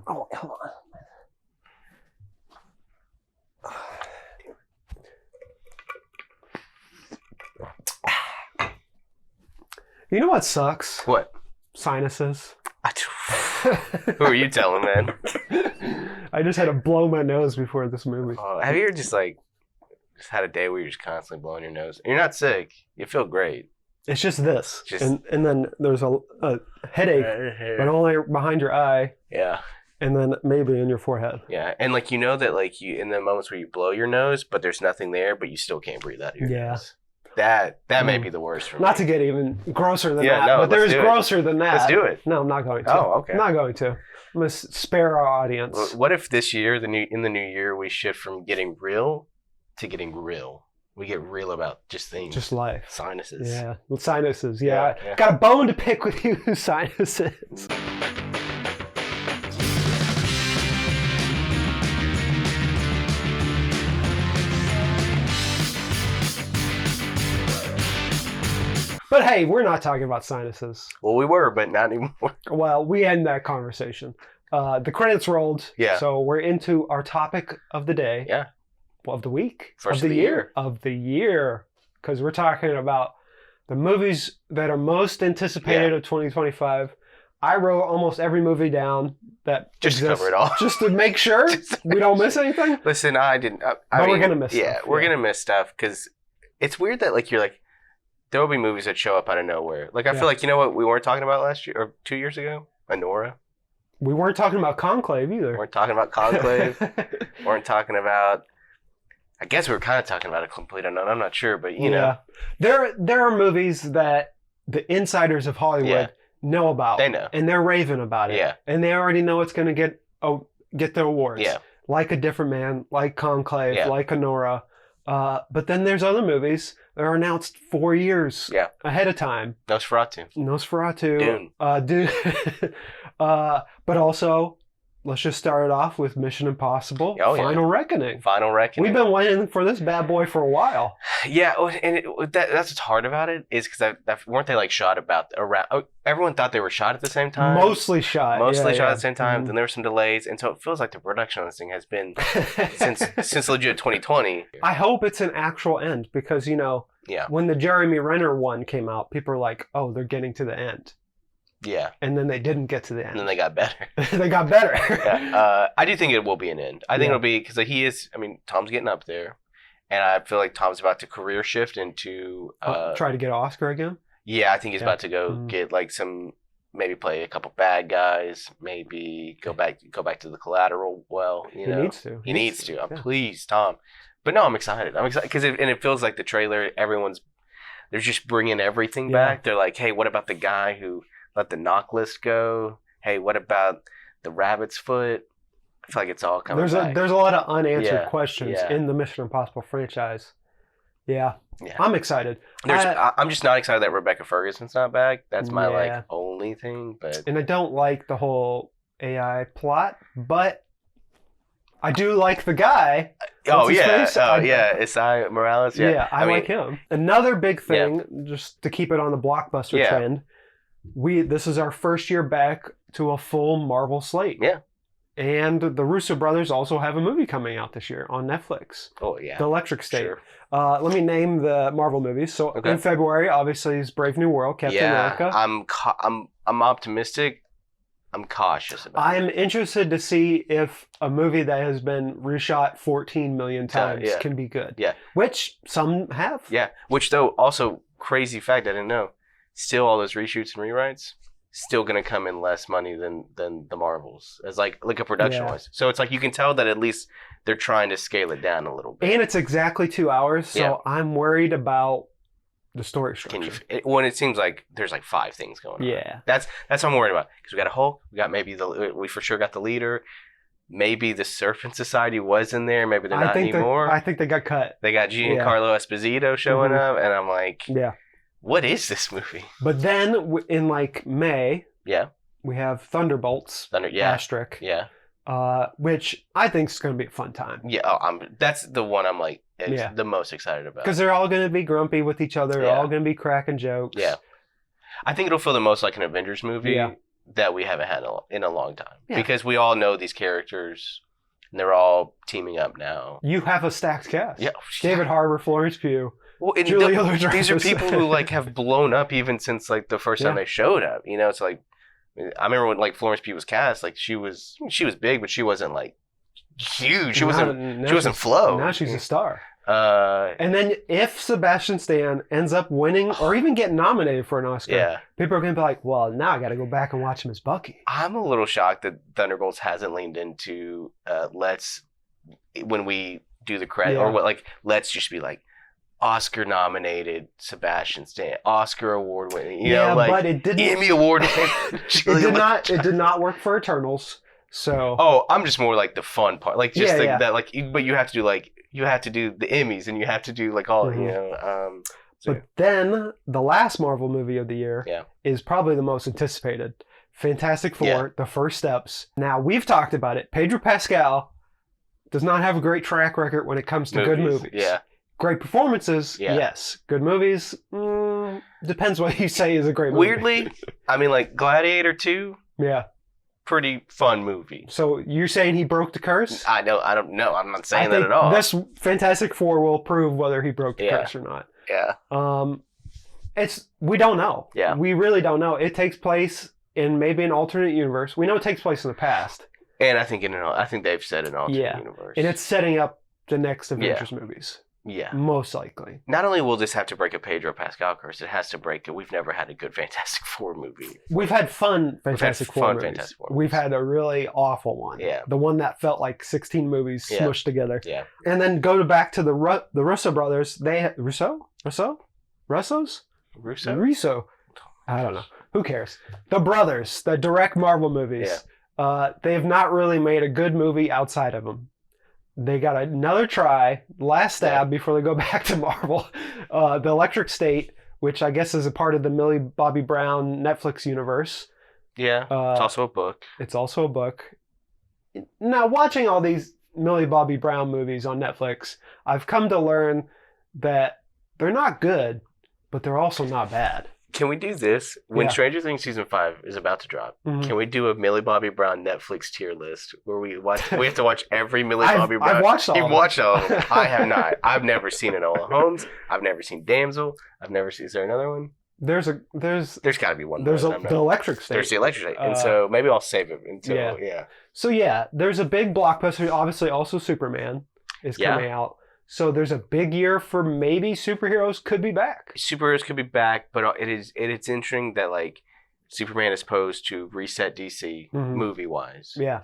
Oh, hold on. You know what sucks? What? Sinuses. Who are you telling, man? I just had to blow my nose before this movie. Have you ever just had a day where you're just constantly blowing your nose? You're not sick. You feel great. It's just this. And then there's a headache, but only behind your eye. Yeah. And then maybe in your forehead. Yeah. And you know that you in the moments where you blow your nose, but there's nothing there, but you still can't breathe out of your nose. That may be the worst for me. Not to get even grosser than that, but there's grosser than that. Let's do it. No, I'm not going to. Oh, okay. I'm not going to. I'm going to spare our audience. What if this year, in the new year, we shift from getting real to getting real? We get real about just things. Just life. Sinuses. Yeah. Well, sinuses. Yeah. Got a bone to pick with you, sinuses. But hey, we're not talking about sinuses. Well, we were, but not anymore. Well, we end that conversation. The credits rolled. Yeah. So we're into our topic of the day. Yeah. Well, of the week. First of the year. Of the year. Because we're talking about the movies that are most anticipated of 2025. I wrote almost every movie down that just exists, to cover it all. Just to make sure we don't miss anything. Listen, I didn't. But we're going to miss stuff. Yeah, we're going to miss stuff because it's weird that you're there will be movies that show up out of nowhere. I feel like, you know what we weren't talking about last year or 2 years ago? Anora. We weren't talking about Conclave either. We weren't talking about Conclave. We weren't talking about... I guess we were kind of talking about a complete unknown. I'm not sure, but you know. There are movies that the insiders of Hollywood know about. They know. And they're raving about it. Yeah. And they already know it's going to get the awards. Yeah. Like A Different Man, like Conclave, like Anora. But then there's other movies that are announced 4 years ahead of time. Nosferatu. Dune. But also, let's just start it off with Mission Impossible, Final Reckoning. We've been waiting for this bad boy for a while. Yeah, and that's what's hard about it is because weren't they shot around? Everyone thought they were shot at the same time. Mostly shot at the same time. Then there were some delays, and so it feels like the production on this thing has been since legit 2020. I hope it's an actual end because when the Jeremy Renner one came out, people were like, "Oh, they're getting to the end." Yeah. And then they didn't get to the end. And then they got better. Yeah. I do think it will be an end. I think it'll be, because Tom's getting up there. And I feel like Tom's about to career shift into... try to get an Oscar again? Yeah, I think he's about to go get maybe play a couple bad guys, maybe go back to the Collateral He needs to. He needs to. Please, Tom. But no, I'm excited. Because it feels like the trailer, they're just bringing everything back. They're like, hey, what about the guy who... let the knock list go. Hey, what about the rabbit's foot? I feel like it's all coming back. There's a lot of unanswered questions in the Mission Impossible franchise. Yeah. I'm excited. I'm just not excited that Rebecca Ferguson's not back. That's my only thing. And I don't like the whole AI plot, but I do like the guy. Isai Morales. Yeah, I like him. Another big thing, just to keep it on the blockbuster trend. This is our first year back to a full Marvel slate. Yeah. And the Russo brothers also have a movie coming out this year on Netflix. Oh, yeah. The Electric State. Sure. Let me name the Marvel movies. So in February, obviously, is Brave New World, Captain America. I'm optimistic. I'm cautious about it. I'm interested to see if a movie that has been reshot 14 million times can be good. Yeah. Which some have. Yeah. Which, though, also, crazy fact I didn't know. Still, all those reshoots and rewrites still going to come in less money than the Marvels as like a production wise. So it's you can tell that at least they're trying to scale it down a little bit. And it's exactly 2 hours, so I'm worried about the story structure. When it seems like there's 5 things going on. Yeah, that's what I'm worried about because we got a Hulk, we got we for sure got the leader. Maybe the Serpent Society was in there. Maybe they're not anymore. I think they got cut. They got Giancarlo Esposito showing up, and I'm like, what is this movie? But then in May, we have Thunderbolts, asterisk, which I think is going to be a fun time. Yeah, that's the one I'm the most excited about. Because they're all going to be grumpy with each other. They're all going to be cracking jokes. Yeah. I think it'll feel the most like an Avengers movie that we haven't had in a long time. Yeah. Because we all know these characters, and they're all teaming up now. You have a stacked cast. Yeah. David Harbour, Florence Pugh. Well, and these are people who like have blown up even since like the first time they showed up. You know, it's like I remember when like Florence Pugh was cast, like she was big, but she wasn't like huge. She wasn't Flo. Now she's a star. And then if Sebastian Stan ends up winning or even getting nominated for an Oscar, people are going to be like, well, now I got to go back and watch him as Bucky. I'm a little shocked that Thunderbolts hasn't leaned into when we do the credit or what, like, let's just be like, Oscar nominated Sebastian Stan, Oscar award winning, you know, like, but it didn't, Emmy award winning. It did not work for Eternals. So I'm just more like the fun part, like just that, like, but you have to do the Emmys and you have to do like all you know. But then the last Marvel movie of the year is probably the most anticipated, Fantastic Four: The First Steps. Now we've talked about it. Pedro Pascal does not have a great track record when it comes to good movies. Yeah. Great performances, yes. Good movies, depends what you say is a great movie. Weirdly, I mean, like Gladiator 2. Yeah. Pretty fun movie. So you're saying he broke the curse? I don't know. I'm not saying that at all. This Fantastic Four will prove whether he broke the curse or not. Yeah. We don't know. Yeah. We really don't know. It takes place in maybe an alternate universe. We know it takes place in the past. And I think they've said an alternate universe. And it's setting up the next Avengers movies. Yeah. Most likely. Not only will this have to break a Pedro Pascal curse, it has to break it. We've never had a good Fantastic Four movie. We've had fun Fantastic Four movies. We've had a really awful one. Yeah. The one that felt like 16 movies smushed together. Yeah. And then go back to the Russo brothers. They Russos? I don't know. Who cares? The brothers that direct Marvel movies. Yeah. They have not really made a good movie outside of them. They got another try, last stab before they go back to Marvel. The Electric State, which I guess is a part of the Millie Bobby Brown Netflix universe. Yeah, it's also a book. It's also a book. Now, watching all these Millie Bobby Brown movies on Netflix, I've come to learn that they're not good, but they're also not bad. Can we do this? When Stranger Things Season 5 is about to drop, can we do a Millie Bobby Brown Netflix tier list where we have to watch every Millie Bobby Brown? I've watched all of them. You've watched all of them. I have not. I've never seen Enola Holmes. I've never seen Damsel. I've never seen... Is there another one? There's got to be one. There's the Electric State. There's the Electric State. And so maybe I'll save it until... So there's a big blockbuster. Obviously also Superman is coming out. So there's a big year for maybe superheroes could be back. Superheroes could be back, but it's interesting that like Superman is posed to reset DC movie-wise. Yeah.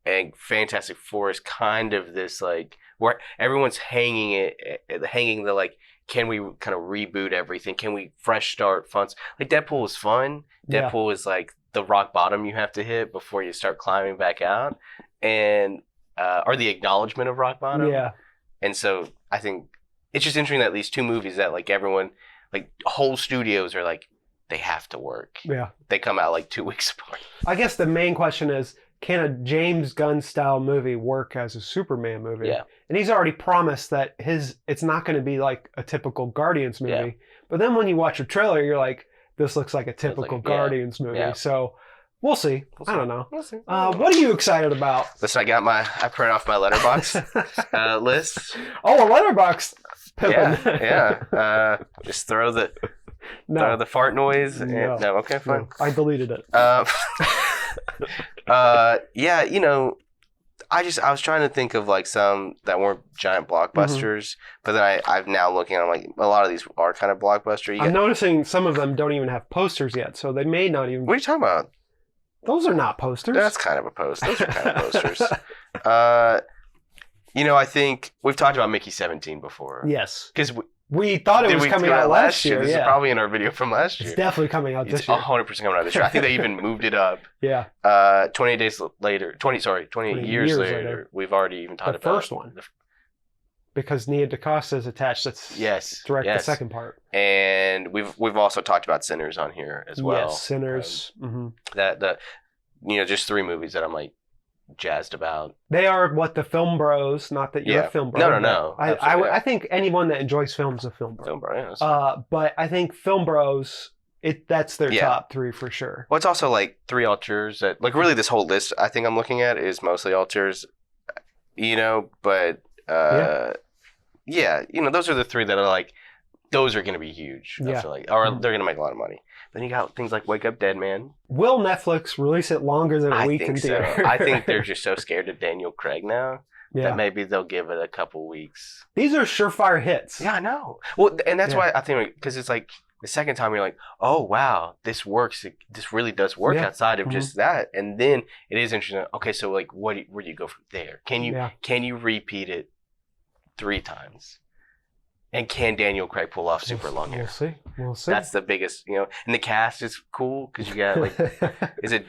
And Fantastic Four is kind of this like where everyone's hanging the like, can we kind of reboot everything? Can we fresh start funds? Like Deadpool is fun. Deadpool is like the rock bottom you have to hit before you start climbing back out, and or the acknowledgement of rock bottom. Yeah. And so I think it's just interesting that these two movies that like everyone, like whole studios are like, they have to work. Yeah. They come out like 2 weeks apart. I guess the main question is, can a James Gunn style movie work as a Superman movie? Yeah. And he's already promised that it's not going to be like a typical Guardians movie. Yeah. But then when you watch a trailer, you're like, this looks like a typical Guardians movie. Yeah. So we'll see. I don't know. We'll see. What are you excited about? Listen, I printed off my letterbox list. Oh, a letterbox. Pippin. Yeah. Just throw the fart noise. No, okay, fine. No, I deleted it. Yeah, you know, I was trying to think of like some that weren't giant blockbusters, but then I'm now looking, I'm like, a lot of these are kind of blockbuster. I'm noticing some of them don't even have posters yet, so they may not even. What are you talking about? Those are not posters. That's kind of a post. Those are kind of posters. You know, I think we've talked about Mickey 17 before. Yes. Because we thought it was coming out last year. This is probably in our video from last year. It's definitely coming out this year. 100% coming out this year. I think they even moved it up. Yeah. 28 days later, 20 years later, we've already even talked about the first one. Because Nia DaCosta is attached. That's the second part. And we've also talked about Sinners on here as well. Yes, Sinners. Just 3 movies that I'm like jazzed about. They are what the film bros. Not that you're a film bro. No. I think anyone that enjoys film is a film bro. Film bro, yeah. But I think film bros That's their top 3 for sure. Well, it's also like 3 auteurs that, like, really this whole list I think I'm looking at is mostly auteurs, but those are the 3 that are like, those are going to be huge. I feel like, or they're going to make a lot of money. Then you got things like Wake Up Dead Man. Will Netflix release it longer than a week in theater? So. I think they're just so scared of Daniel Craig now that maybe they'll give it a couple weeks. These are surefire hits. Yeah, I know. Well, and that's why I think, because it's like the second time you're like, oh, wow, this works. This really does work outside of just that. And then it is interesting. Okay, so like, where do you go from there? Can you repeat it 3 times? And can Daniel Craig pull off super long hair? We'll see. That's the biggest, and the cast is cool because you got like,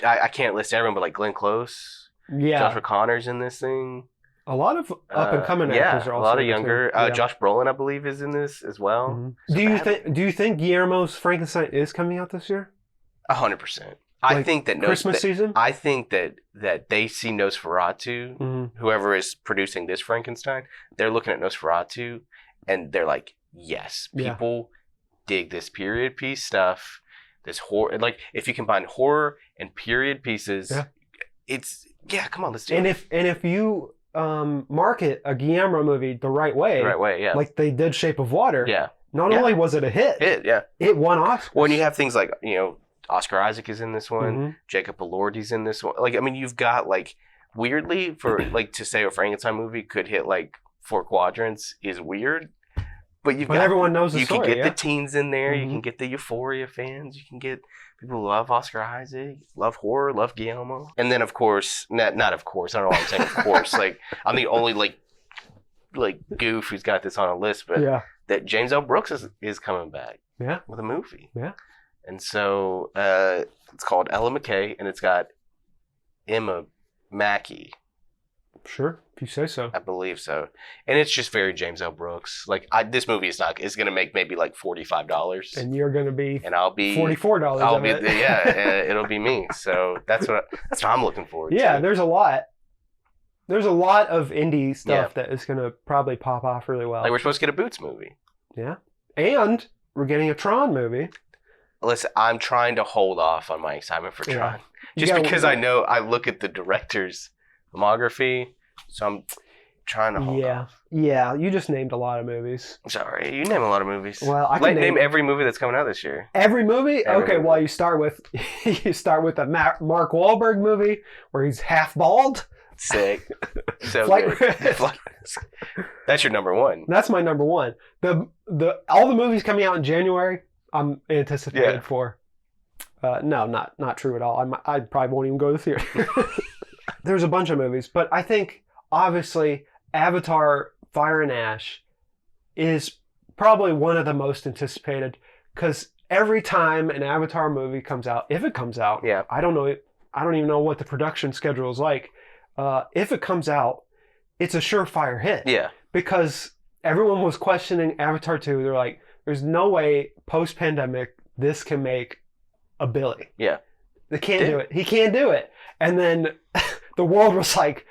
I can't list everyone, but like Glenn Close, Joshua Connor's in this thing. A lot of up and coming actors are also a lot of younger. Josh Brolin, I believe, is in this as well. Mm-hmm. So do you think Guillermo's Frankenstein is coming out this year? 100%. I think that Christmas season. I think that they see Nosferatu, whoever is producing this Frankenstein, they're looking at Nosferatu. And they're like, yes, people dig this period piece stuff, this horror. Like, if you combine horror and period pieces, it's come on, let's do it. And if you market a Guillermo movie the right way, like they did Shape of Water, not only was it a hit, it won Oscars. Well, and you have things like Oscar Isaac is in this one, Jacob Elordi's in this one. Like, I mean, you've got like weirdly for like to say a Frankenstein movie could hit like 4 quadrants is weird, but everyone knows the story. You can get the teens in there. You can get the Euphoria fans. You can get people who love Oscar Isaac, love horror, love Guillermo, and then of course, not of course. I don't know why I'm saying of course. Like I'm the only like goof who's got this on a list, but that James L. Brooks is coming back. With a movie. And so it's called Ella McKay, and it's got Emma Mackey. Sure, if you say so. I believe so, and it's just very James L. Brooks. Like this movie is going to make maybe like $45, and you're going to be, and I'll be $44. I'll be, it'll be me. So that's what I'm looking forward to. Yeah, there's a lot of indie stuff that is going to probably pop off really well. Like we're supposed to get a Boots movie. Yeah, and we're getting a Tron movie. Listen, I'm trying to hold off on my excitement for Tron, just because I know I look at the director's filmography, so I'm trying to hold off. Yeah, you just named a lot of movies. Sorry, you name a lot of movies. Well, I can name every movie that's coming out this year. Every movie? Okay, well, you start with a Mark Wahlberg movie where he's half bald. Sick. So good. That's your number 1. That's my number 1. All the movies coming out in January, I'm anticipated for. No, not true at all. I probably won't even go to the theater. There's a bunch of movies, but I think obviously Avatar: Fire and Ash is probably one of the most anticipated because every time an Avatar movie comes out, if it comes out, I don't even know what the production schedule is like. If it comes out, it's a surefire hit. Yeah. Because everyone was questioning Avatar 2. They're like, there's no way post-pandemic this can make $1 billion. Yeah. They can't do it. He can't do it. And then the world was like,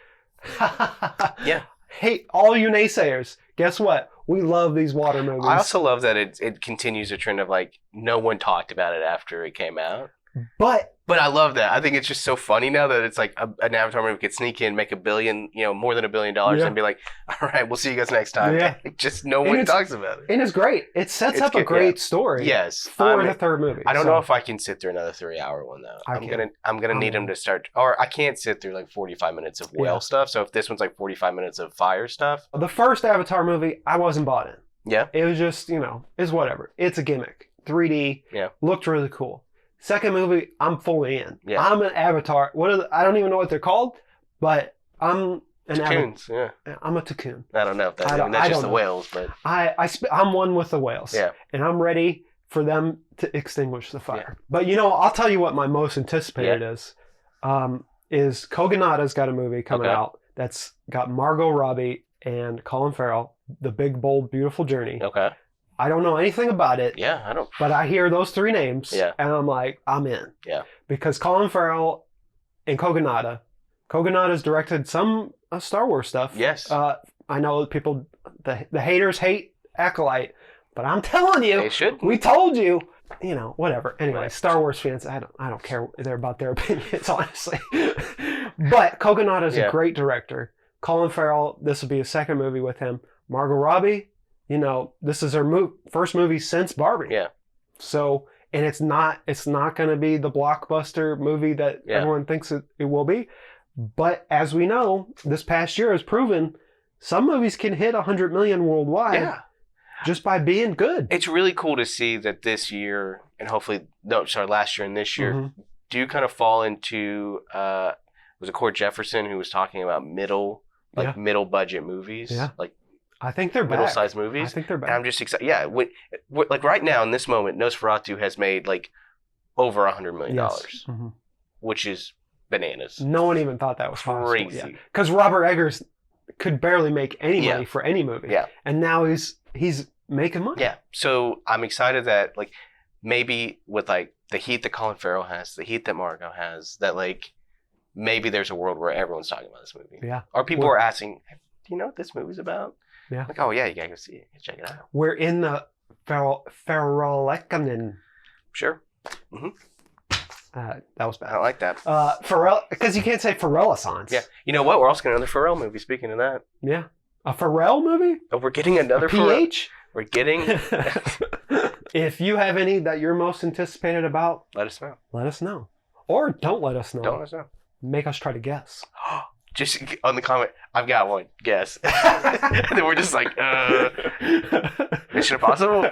hey, all you naysayers, guess what? We love these water movies. I also love that it continues a trend of like, no one talked about it after it came out. But I love that. I think it's just so funny now that it's like an Avatar movie could sneak in, make $1 billion, more than $1 billion, and be like, all right, we'll see you guys next time. Yeah. Just no one talks about it. And it's great. It sets up a great story. Yes. For the third movie. I don't know if I can sit through another 3-hour one though. I'm gonna need them to start, or I can't sit through like 45 minutes of whale stuff. So if this one's like 45 minutes of fire stuff. The first Avatar movie, I wasn't bought in. Yeah. It was just, it's whatever. It's a gimmick. 3D. Yeah. Looked really cool. Second movie, I'm fully in. Yeah. I'm an Avatar. I don't even know what they're called, but I'm an Avatar. Yeah. I'm a Cocoon. I don't know if that's just the whales, but I'm one with the whales. Yeah. And I'm ready for them to extinguish the fire. Yeah. But I'll tell you what my most anticipated is Kogonada's got a movie coming out that's got Margot Robbie and Colin Farrell, The Big Bold Beautiful Journey. Okay. I don't know anything about it. Yeah, I don't. But I hear those 3 names, and I'm like, I'm in. Yeah. Because Colin Farrell and Kogonada's directed some Star Wars stuff. Yes. I know people, the haters hate Acolyte, but I'm telling you, they should. We told you, you know, whatever. Anyway, Star Wars fans, I don't care about their opinions, honestly. But Coconut is a great director. Colin Farrell, this will be his second movie with him. Margot Robbie, you know, this is her first movie since Barbie. Yeah. So, and it's not going to be the blockbuster movie that everyone thinks it will be. But as we know, this past year has proven some movies can hit 100 million worldwide just by being good. It's really cool to see that this year, and hopefully, last year and this year, do kind of fall into, was it Cord Jefferson who was talking about middle budget movies? Yeah. Like, I think they're middle-sized movies. I think they're back. And I'm just excited. Yeah, like right now in this moment, Nosferatu has made like over $100 million, which is bananas. No one even thought that was crazy. Possible. Because Robert Eggers could barely make any money for any movie. Yeah. And now he's making money. Yeah. So I'm excited that like maybe with like the heat that Colin Farrell has, the heat that Margot has, that like maybe there's a world where everyone's talking about this movie. Yeah. Or people are asking, do you know what this movie's about? Yeah. Like, oh yeah, you gotta go see it. Check it out. We're in the Farrellekanen. Sure. Mm-hmm. That was bad. I don't like that. Pharrell, because you can't say Pharrellissance. Yeah. You know what? We're also getting another Pharrell movie. Speaking of that. Yeah. A Pharrell movie? Oh, we're getting another PH? We're getting. If you have any that you're most anticipated about, let us know. Let us know. Or don't let us know. Don't let us know. Make us try to guess. Just on the comment, I've got one. Guess. And then we're just like, Mission Impossible?